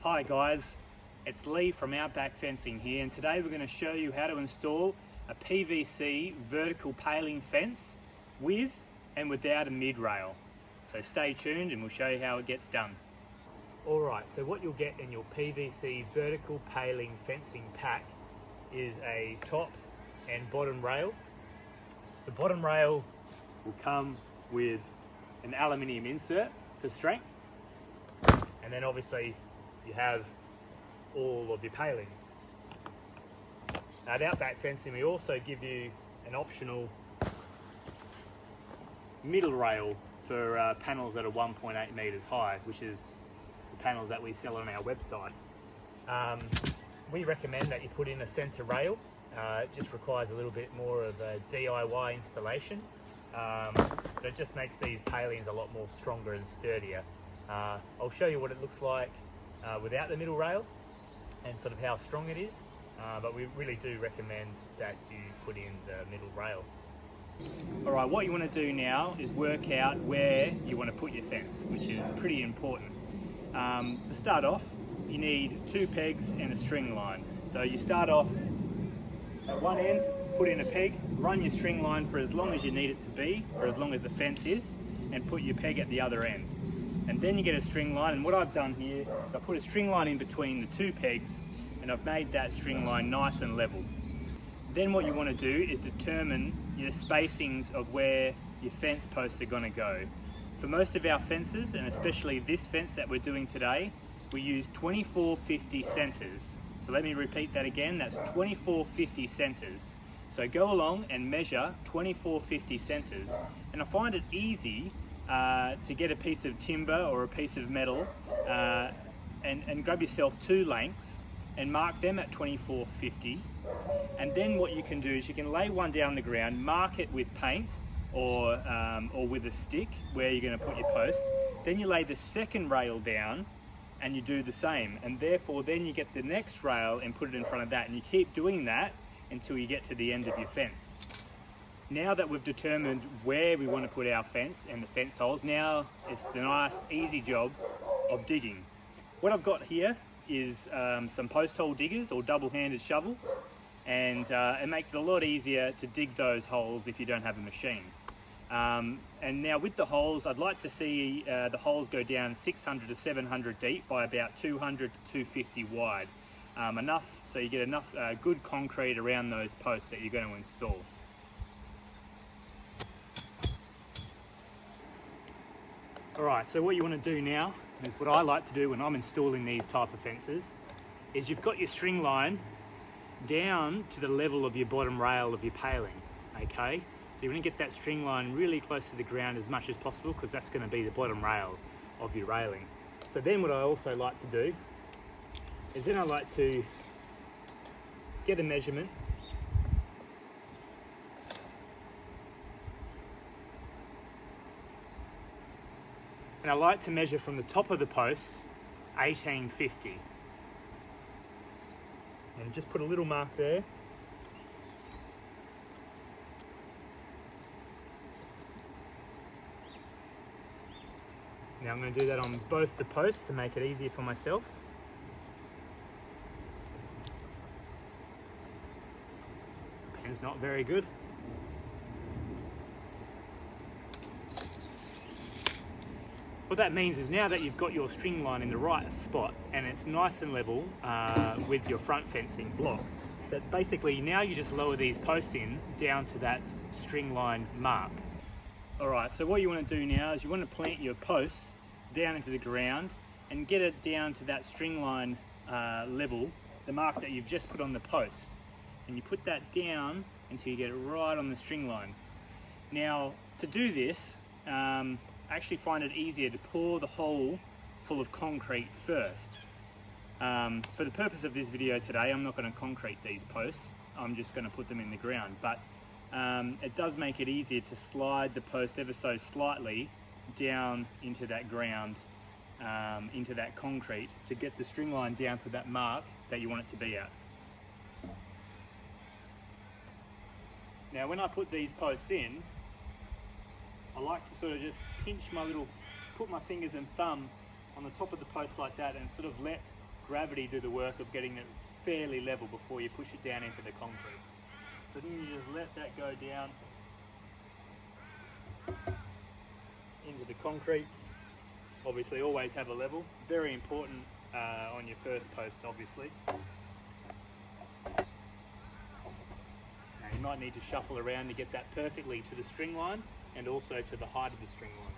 Hi guys, it's Lee from Outback Fencing here, and today we're going to show you how to install a PVC vertical paling fence with and without a mid-rail. So stay tuned and we'll show you how it gets done. Alright, so what you'll get in your PVC vertical paling fencing pack is a top and bottom rail. The bottom rail will come with an aluminium insert for strength, and then obviously you have all of your palings. At Outback Fencing, we also give you an optional middle rail for panels that are 1.8 meters high, which is the panels that we sell on our website. We recommend that you put in a center rail. It just requires a little bit more of a DIY installation, but it just makes these palings a lot more stronger and sturdier. I'll show you what it looks like without the middle rail and sort of how strong it is, but we really do recommend that you put in the middle rail. Alright, what you want to do now is work out where you want to put your fence, which is pretty important. To start off, you need 2 pegs and a string line. So you start off at one end, put in a peg, run your string line for as long as you need it to be, for as long as the fence is, and put your peg at the other end. And then you get a string line, and what I've done here is I put a string line in between the 2 pegs, and I've made that string line nice and level. Then what you want to do is determine your spacings of where your fence posts are going to go. For most of our fences, and especially this fence that we're doing today, we use 2450 centers. So let me repeat that again, that's 2450 centers. So go along and measure 2450 centers, and I find it easy to get a piece of timber or a piece of metal and grab yourself 2 lengths and mark them at 2450. And then what you can do is you can lay one down the ground, mark it with paint or with a stick where you're going to put your posts. Then you lay the second rail down and you do the same, and therefore then you get the next rail and put it in front of that, and you keep doing that until you get to the end of your fence. Now that we've determined where we want to put our fence and the fence holes, now it's the nice easy job of digging. What I've got here is some post hole diggers or double-handed shovels, and it makes it a lot easier to dig those holes if you don't have a machine. And now with the holes, I'd like to see the holes go down 600 to 700 deep by about 200 to 250 wide. Enough so you get enough good concrete around those posts that you're going to install. Alright, so what you want to do now is what I like to do when I'm installing these type of fences is you've got your string line down to the level of your bottom rail of your paling, okay? So you want to get that string line really close to the ground as much as possible, because that's going to be the bottom rail of your railing. So then what I also like to do is then I like to get a measurement and I like to measure from the top of the post 1850, and just put a little mark there. Now I'm going to do that on both the posts to make it easier for myself. Pen's not very good. What that means is now that you've got your string line in the right spot and it's nice and level with your front fencing block, that basically now you just lower these posts in down to that string line mark. Alright, so what you want to do now is you want to plant your posts down into the ground and get it down to that string line level, the mark that you've just put on the post. And you put that down until you get it right on the string line. Now, to do this, I actually find it easier to pour the hole full of concrete first. For the purpose of this video today, I'm not going to concrete these posts, I'm just going to put them in the ground, but it does make it easier to slide the post ever so slightly down into that ground, into that concrete, to get the string line down to that mark that you want it to be at. Now when I put these posts in, I like to sort of just pinch put my fingers and thumb on the top of the post like that, and sort of let gravity do the work of getting it fairly level before you push it down into the concrete. So then you just let that go down into the concrete. Obviously always have a level, very important on your first post obviously. Now you might need to shuffle around to get that perfectly to the string line and also to the height of the string line.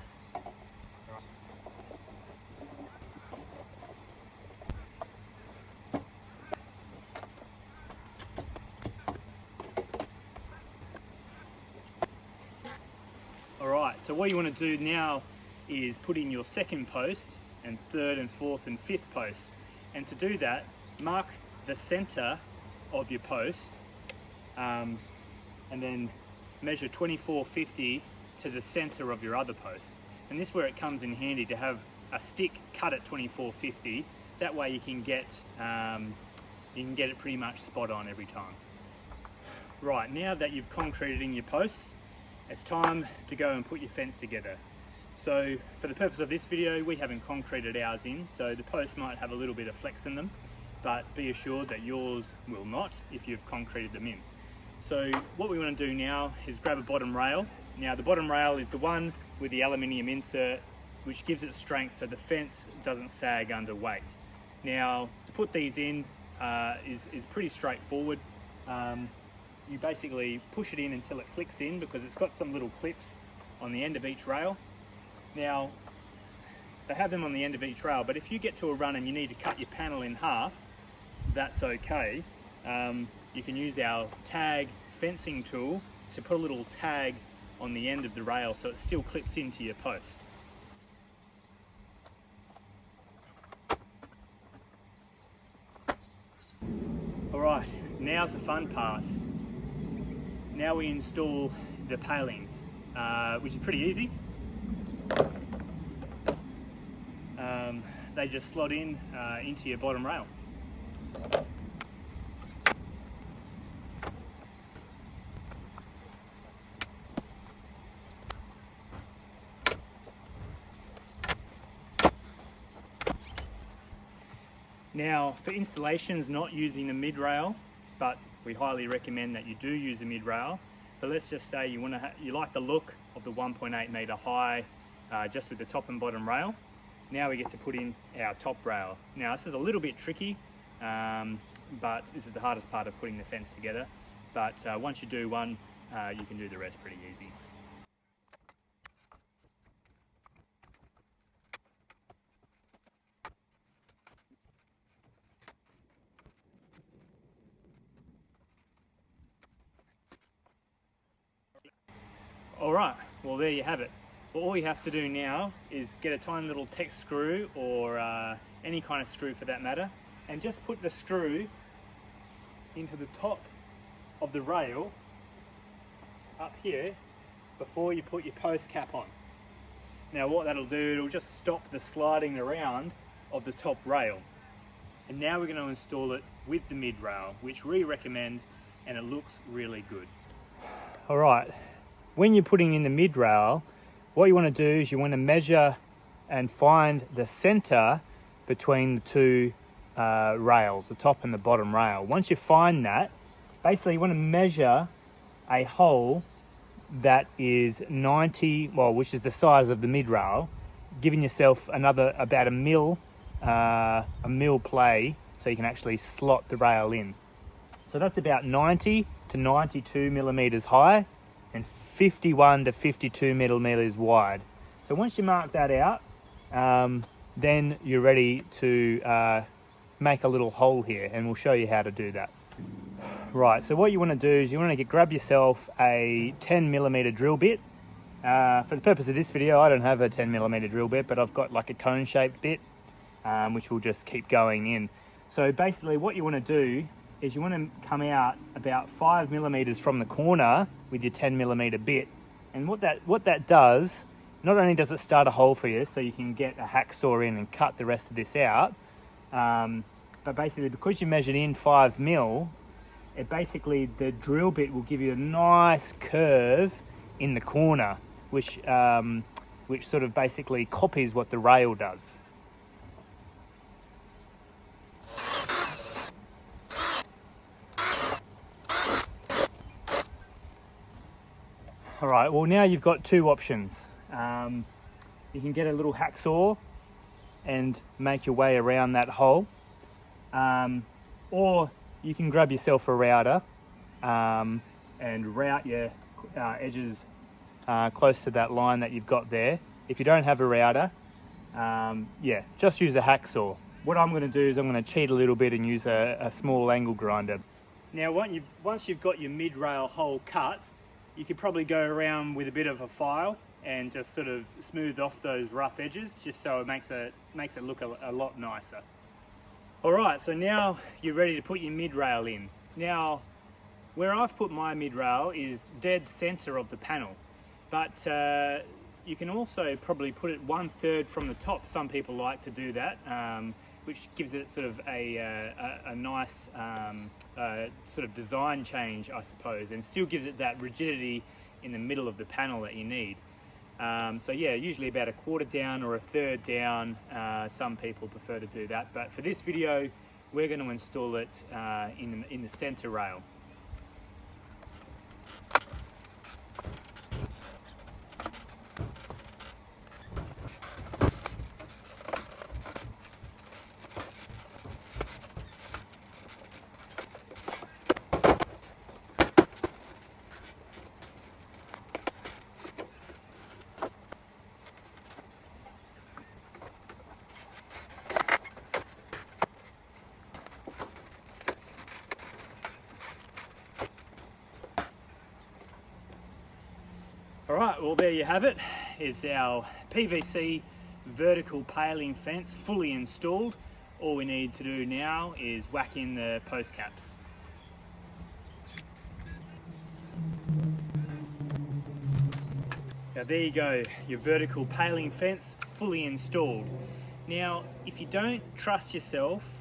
Alright, so what you want to do now is put in your second post and third and fourth and fifth posts. And to do that, mark the center of your post and then measure 2450 to the center of your other post. And this is where it comes in handy to have a stick cut at 2450. That way you can get it pretty much spot on every time. Right, now that you've concreted in your posts, it's time to go and put your fence together. So for the purpose of this video, we haven't concreted ours in, so the posts might have a little bit of flex in them, but be assured that yours will not if you've concreted them in. So what we want to do now is grab a bottom rail. Now the bottom rail is the one with the aluminium insert, which gives it strength so the fence doesn't sag under weight. Now to put these in is pretty straightforward. You basically push it in until it clicks in because it's got some little clips on the end of each rail. Now, they have them on the end of each rail, but if you get to a run and you need to cut your panel in half, that's okay. You can use our tag fencing tool to put a little tag on the end of the rail so it still clips into your post. Alright, now's the fun part. Now we install the palings, which is pretty easy. They just slot in into your bottom rail. Now for installations not using the mid rail, but we highly recommend that you do use a mid rail. But let's just say you like the look of the 1.8 meter high just with the top and bottom rail. Now we get to put in our top rail. Now this is a little bit tricky, but this is the hardest part of putting the fence together. But once you do one, you can do the rest pretty easy. Alright, well there you have it. Well, all you have to do now is get a tiny little Tex screw or any kind of screw for that matter, and just put the screw into the top of the rail up here before you put your post cap on. Now what that'll do, it'll just stop the sliding around of the top rail. And now we're going to install it with the mid rail, which we recommend, and it looks really good. Alright, when you're putting in the mid rail, what you want to do is you want to measure and find the center between the two rails, the top and the bottom rail. Once you find that, basically you want to measure a hole that is 90, well, which is the size of the mid rail, giving yourself another about a mil play so you can actually slot the rail in. So that's about 90 to 92 millimeters high and 51 to 52 millimeters wide. So once you mark that out, then you're ready to make a little hole here, and we'll show you how to do that. Right, so what you want to do is you want to grab yourself a 10 millimeter drill bit. For the purpose of this video, I don't have a 10 millimeter drill bit, but I've got like a cone shaped bit, which will just keep going in. So basically what you want to do is you want to come out about 5 millimeters from the corner with your 10 millimeter bit. And what that does, not only does it start a hole for you so you can get a hacksaw in and cut the rest of this out, but basically because you measured in 5 mil, basically the drill bit will give you a nice curve in the corner, which sort of basically copies what the rail does. All right, well now you've got two options. You can get a little hacksaw and make your way around that hole, or you can grab yourself a router and route your edges close to that line that you've got there. If you don't have a router, yeah, just use a hacksaw. What I'm going to do is I'm going to cheat a little bit and use a small angle grinder. Now once you've got your mid-rail hole cut, you could probably go around with a bit of a file and just sort of smooth off those rough edges, just so it makes it look a lot nicer. All right, so now you're ready to put your mid-rail in. Now, where I've put my mid-rail is dead center of the panel, but you can also probably put it 1/3 from the top. Some people like to do that, which gives it sort of a nice sort of design change, I suppose, and still gives it that rigidity in the middle of the panel that you need. So yeah, usually about 1/4 down or 1/3 down. Some people prefer to do that, but for this video, we're going to install it in the center rail. All right, well there you have it. It's our PVC vertical paling fence fully installed. All we need to do now is whack in the post caps. Now there you go, your vertical paling fence fully installed. Now, if you don't trust yourself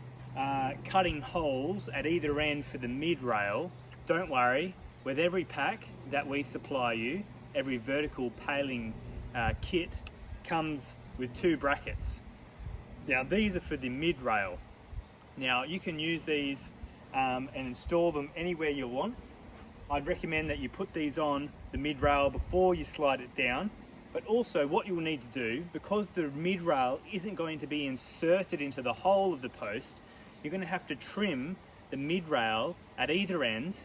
cutting holes at either end for the mid-rail, don't worry. With every pack that we supply you, every vertical paling kit comes with 2 brackets. Now these are for the mid-rail. Now you can use these and install them anywhere you want. I'd recommend that you put these on the mid-rail before you slide it down, but also what you'll need to do, because the mid-rail isn't going to be inserted into the hole of the post, you're going to have to trim the mid-rail at either end,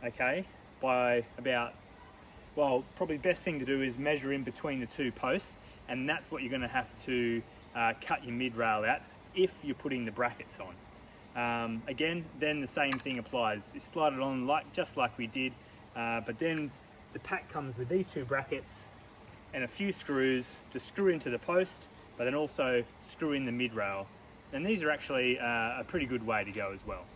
okay, by about, well, probably best thing to do is measure in between the 2 posts, and that's what you're going to have to cut your mid-rail at if you're putting the brackets on. Again, then the same thing applies. You slide it on just like we did, but then the pack comes with these 2 brackets and a few screws to screw into the post, but then also screw in the mid-rail. And these are actually a pretty good way to go as well.